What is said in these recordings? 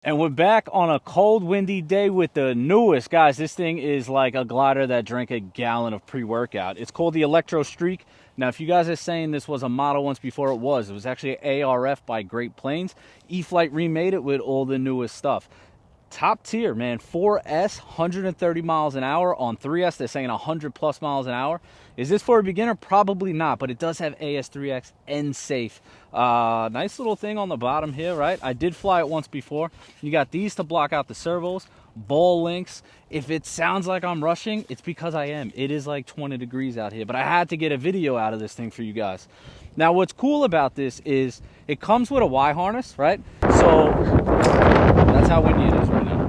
And we're back on a cold, windy day with the newest. Guys, this thing is like a glider that drank a gallon of pre-workout. It's called the ElectroStreak. Now, if you guys are saying this was a model once before, it was. It was actually an ARF by Great Plains. E-flite remade it with all the newest stuff. Top tier, man. 4S, 130 miles an hour. On 3S, they're saying 100 plus miles an hour. Is this for a beginner? Probably not, but it does have AS3X and SAFE. Nice little thing on the bottom here, right? I did fly it once before. You got these to block out the servos, ball links. If it sounds like I'm rushing, it's because I am. It is like 20 degrees out here, but I had to get a video out of this thing for you guys. Now, what's cool about this is it comes with a Y harness, right? So that's how windy it is right now.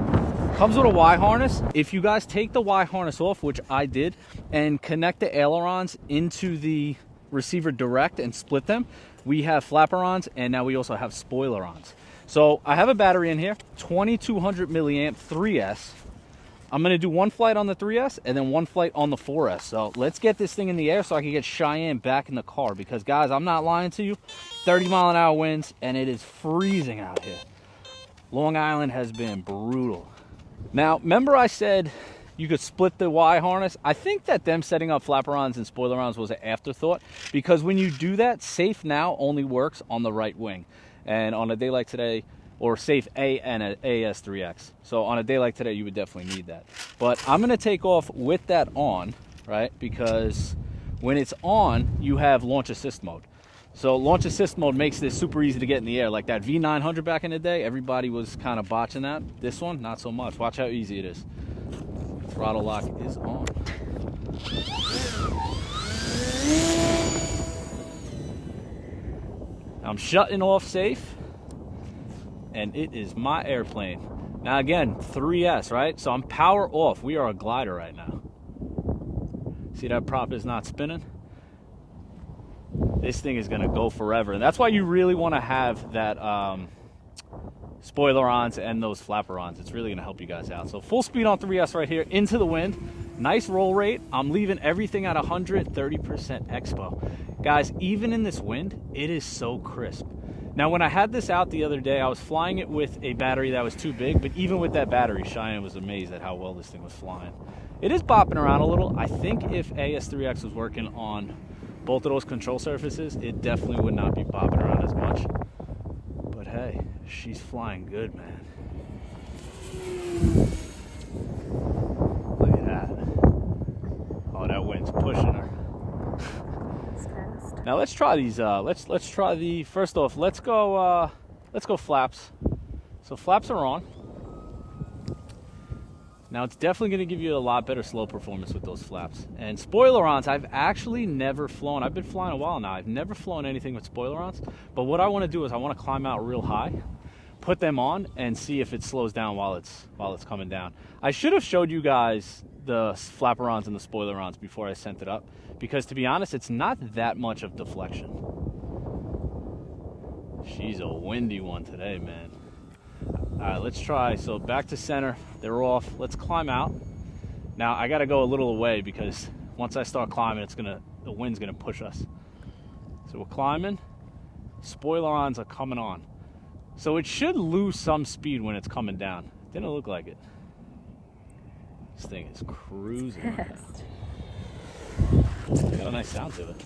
Comes with a Y harness. If you guys take the Y harness off, which I did, and connect the ailerons into the receiver direct and split them, we have flaperons, and now we also have spoilerons. So I have a battery in here, 2200 milliamp 3S. I'm gonna do one flight on the 3S and then one flight on the 4S. So let's get this thing in the air so I can get Cheyenne back in the car, because guys, I'm not lying to you, 30 mile an hour winds and it is freezing out here. Long Island has been brutal. Now, remember I said you could split the Y harness? I think that them setting up flaperons and spoilerons was an afterthought, because when you do that, SAFE now only works on the right wing. And on a day like today, or SAFE A and an AS3X. So on a day like today, you would definitely need that. But I'm gonna take off with that on, right? Because when it's on, you have launch assist mode. So launch assist mode makes this super easy to get in the air. Like that V900 back in the day, everybody was kind of botching that. This one, not so much. Watch how easy it is. Throttle lock is on. I'm shutting off SAFE, and it is my airplane. Now again, 3S, right? So I'm power off. We are a glider right now. See that prop is not spinning? This thing is gonna go forever. And that's why you really wanna have that spoilerons and those flaperons. It's really gonna help you guys out. So full speed on 3S right here, into the wind. Nice roll rate. I'm leaving everything at 130% expo. Guys, even in this wind, it is so crisp. Now, when I had this out the other day, I was flying it with a battery that was too big, but even with that battery, Cheyenne was amazed at how well this thing was flying. It is bopping around a little. I think if AS3X was working on both of those control surfaces, it definitely would not be bopping around as much. But hey, she's flying good, man. Look at that. Oh, that wind's pushing her. Now let's try these. Let's try the first off. Let's go flaps. So flaps are on. Now it's definitely going to give you a lot better slow performance with those flaps. And spoilerons, I've actually never flown. I've been flying a while now. I've never flown anything with spoilerons. But what I want to do is I want to climb out real high, put them on, and see if it slows down while it's coming down. I should have showed you guys the flaperons and the spoilerons before I sent it up, because to be honest, it's not that much of deflection. She's a windy one today, man. All right, let's try. So back to center, they're off. Let's climb out. Now I got to go a little away, because once I start climbing, the wind's gonna push us. So we're climbing. Spoilerons are coming on. So it should lose some speed when it's coming down. Didn't look like it. This thing is cruising right now. Got a nice sound to it.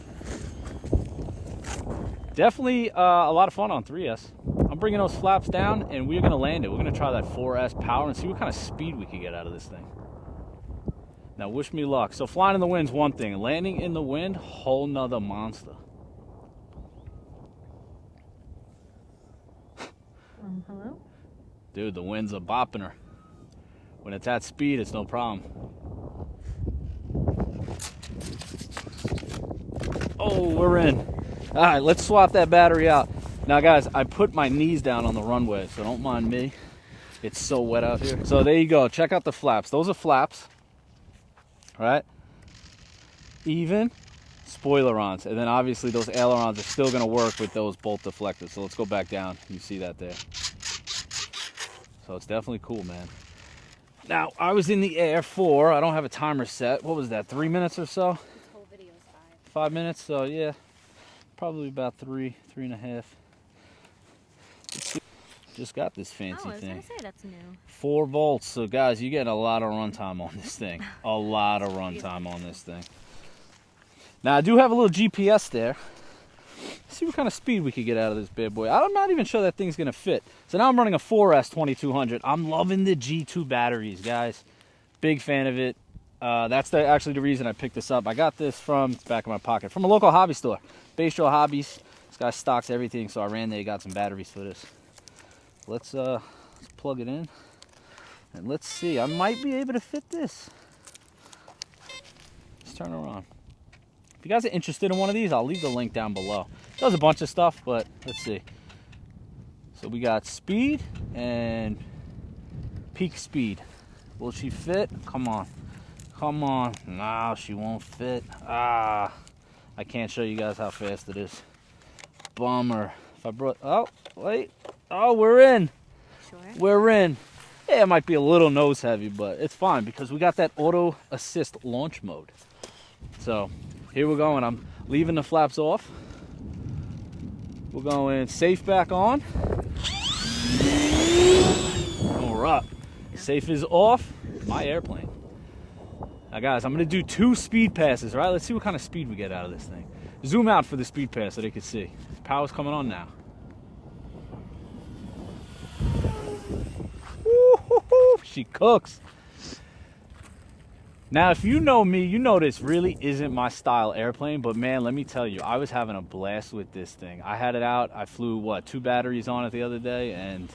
Definitely a lot of fun on 3S. I'm bringing those flaps down, and we're going to land it. We're going to try that 4S power and see what kind of speed we can get out of this thing. Now, wish me luck. So flying in the wind's one thing. Landing in the wind, whole nother monster. Hello? Dude, the winds are bopping her. When it's at speed, it's no problem. Oh, we're in. All right, let's swap that battery out. Now, guys, I put my knees down on the runway, so don't mind me. It's so wet out here. So there you go. Check out the flaps. Those are flaps, right? Even spoilerons. And then obviously those ailerons are still going to work with those bolt deflectors. So let's go back down. You see that there. So it's definitely cool, man. Now, I was in the air for, I don't have a timer set. What was that, 3 minutes or so? This whole video is 5. 5 minutes, so yeah. Probably about three and a half. Just got this fancy Oh, I was thing. gonna say that's new. 4 volts. So guys, you get a lot of runtime on this thing. A lot of runtime on this thing. Now I do have a little GPS there. Let's see what kind of speed we could get out of this bad boy. I'm not even sure that thing's gonna fit. So now I'm running a 4S 2200. I'm loving the G2 batteries, guys. Big fan of it. That's actually the reason I picked this up. I got this from the back of my pocket from a local hobby store, Bay Shore Hobbies. This guy stocks everything, so I ran there, got some batteries for this. Let's plug it in and let's see. I might be able to fit this. Let's turn it on. If you guys are interested in one of these, I'll leave the link down below. It does a bunch of stuff, but let's see. So we got speed and peak speed. Will she fit? Come on. Come on. No, she won't fit. I can't show you guys how fast it is. Bummer. If I brought, oh, wait. Oh, we're in. Sure. We're in. Yeah, it might be a little nose heavy, but it's fine because we got that auto assist launch mode. So here we're going. I'm leaving the flaps off. We're going safe back on. And we're up. Safe is off. My airplane. Now guys, I'm gonna do 2 speed passes, right? Let's see what kind of speed we get out of this thing. Zoom out for the speed pass so they can see. Power's coming on now. Woo-hoo-hoo, she cooks. Now, if you know me, you know this really isn't my style airplane, but man, let me tell you, I was having a blast with this thing. I had it out, I flew, what, 2 batteries on it the other day, and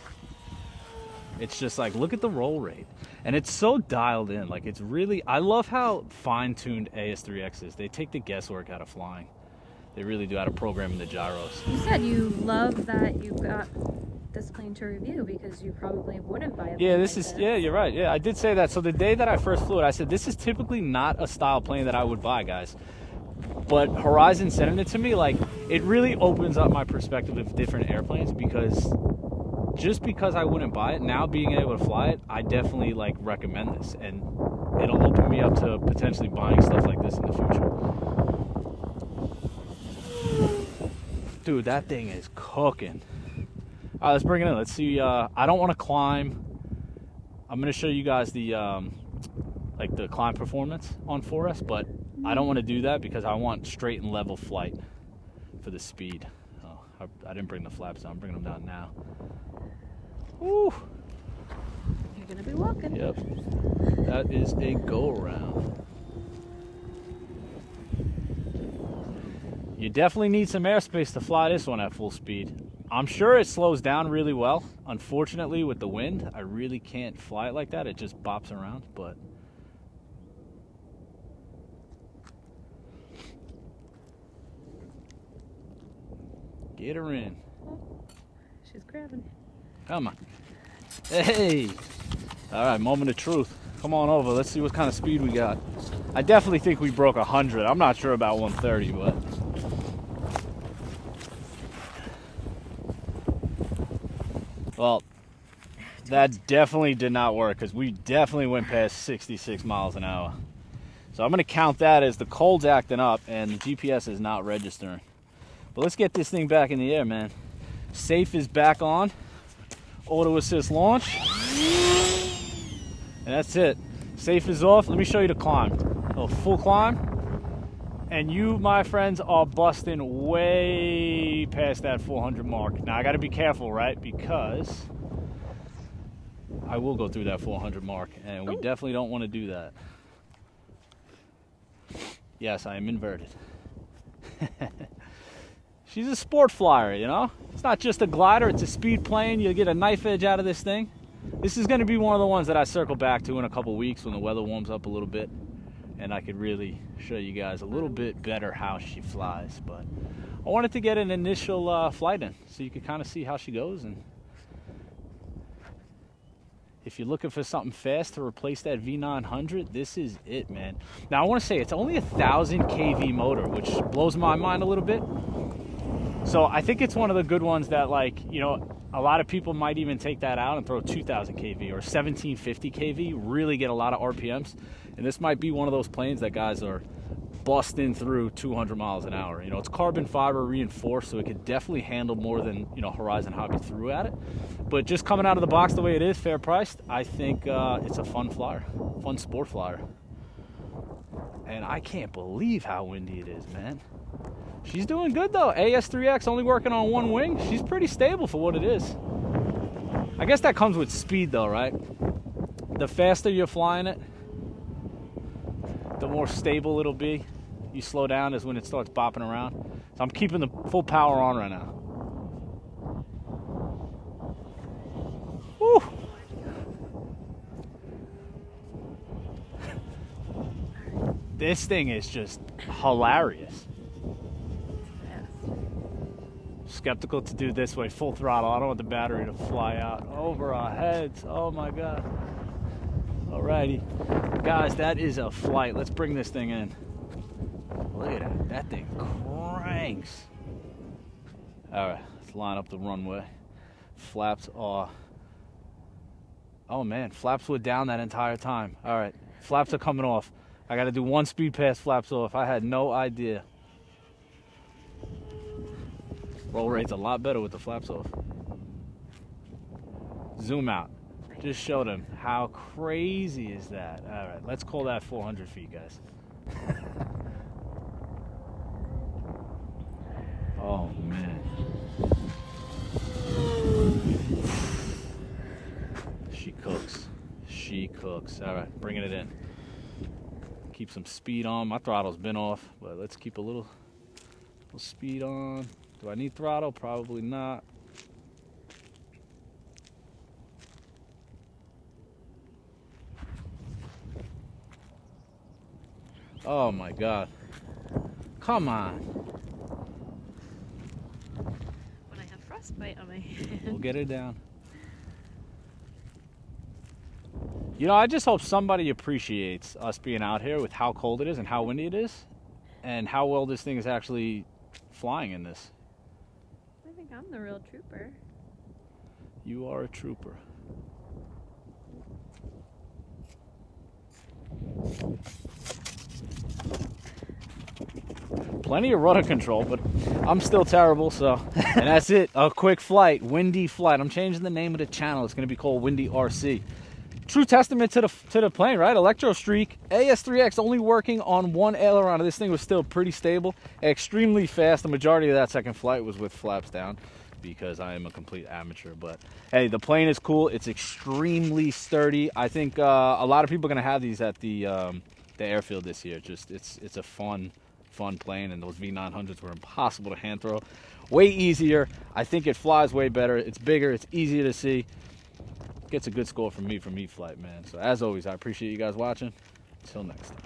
it's just like, look at the roll rate. And it's so dialed in, like it's really, I love how fine-tuned AS3X is. They take the guesswork out of flying. They really do, out of programming the gyros. You said you love that you got this plane to review because you probably wouldn't buy it. Yeah, this is, yeah, you're right. Yeah, I did say that. So the day that I first flew it, I said, this is typically not a style plane that I would buy, guys. But Horizon sending it to me, like, it really opens up my perspective of different airplanes because just because I wouldn't buy it, now being able to fly it, I definitely, like, recommend this. And it'll open me up to potentially buying stuff like this in the future. Dude, that thing is cooking. All right, let's bring it in. Let's see. I don't want to climb. I'm going to show you guys the like the climb performance on 4S, but I don't want to do that because I want straight and level flight for the speed. Oh, I didn't bring the flaps down. I'm bringing them down now. Woo! You're gonna be walking. Yep. That is a go around. You definitely need some airspace to fly this one at full speed. I'm sure it slows down really well. Unfortunately, with the wind, I really can't fly it like that. It just bops around, but get her in. She's grabbing. Come on. Hey! All right, moment of truth. Come on over. Let's see what kind of speed we got. I definitely think we broke 100. I'm not sure about 130, but well, that definitely did not work because we definitely went past 66 miles an hour. So I'm going to count that as the cold's acting up and the GPS is not registering. But let's get this thing back in the air, man. Safe is back on. Auto assist launch. And that's it. Safe is off. Let me show you the climb. A full climb. And you, my friends, are busting way past that 400 mark. Now, I got to be careful, right? Because I will go through that 400 mark. And we definitely don't want to do that. Yes, I am inverted. She's a sport flyer, you know? It's not just a glider, it's a speed plane. You'll get a knife edge out of this thing. This is going to be one of the ones that I circle back to in a couple weeks when the weather warms up a little bit. And I could really show you guys a little bit better how she flies. But I wanted to get an initial flight in so you could kind of see how she goes. And if you're looking for something fast to replace that V900, this is it, man. Now, I want to say it's only 1,000 kV motor, which blows my mind a little bit. So I think it's one of the good ones that, like, you know, a lot of people might even take that out and throw 2,000 kV or 1,750 kV, really get a lot of RPMs. And this might be one of those planes that guys are busting through 200 miles an hour. You know, it's carbon fiber reinforced, so it could definitely handle more than, you know, Horizon Hobby threw at it. But just coming out of the box the way it is, fair priced, I think it's a fun flyer, fun sport flyer. And I can't believe how windy it is, man. She's doing good though. AS3X only working on one wing. She's pretty stable for what it is. I guess that comes with speed though, right? The faster you're flying it, the more stable it'll be. You slow down is when it starts bopping around. So I'm keeping the full power on right now. Woo! This thing is just hilarious. Skeptical to do this way, full throttle. I don't want the battery to fly out over our heads. Oh my God. Alrighty. Guys, that is a flight. Let's bring this thing in. Look at that. That thing cranks. Alright, let's line up the runway. Flaps are... Oh man, flaps were down that entire time. Alright, flaps are coming off. I gotta do one speed pass, flaps off. I had no idea. Roll rate's a lot better with the flaps off. Zoom out. Just show them how crazy is that. All right, let's call that 400 feet, guys. Oh man. She cooks. She cooks. All right, bringing it in. Keep some speed on. My throttle's been off, but let's keep a little speed on. Do I need throttle? Probably not. Oh my God. Come on. When I have frostbite on my hand. We'll get it down. You know, I just hope somebody appreciates us being out here with how cold it is and how windy it is and how well this thing is actually flying in this. I think I'm the real trooper. You are a trooper. Plenty of rudder control, but I'm still terrible, so. And that's it, a quick flight, windy flight. I'm changing the name of the channel. It's gonna be called Windy RC. True testament to the plane, right? ElectroStreak, AS3X only working on one aileron. This thing was still pretty stable, extremely fast. The majority of that second flight was with flaps down because I am a complete amateur. But hey, the plane is cool. It's extremely sturdy. I think a lot of people are gonna have these at the airfield this year. Just it's a fun plane, and those V900s were impossible to hand throw. Way easier. I think it flies way better. It's bigger. It's easier to see. Gets a good score from me from E-flite, man. So as always, I appreciate you guys watching. Until next time.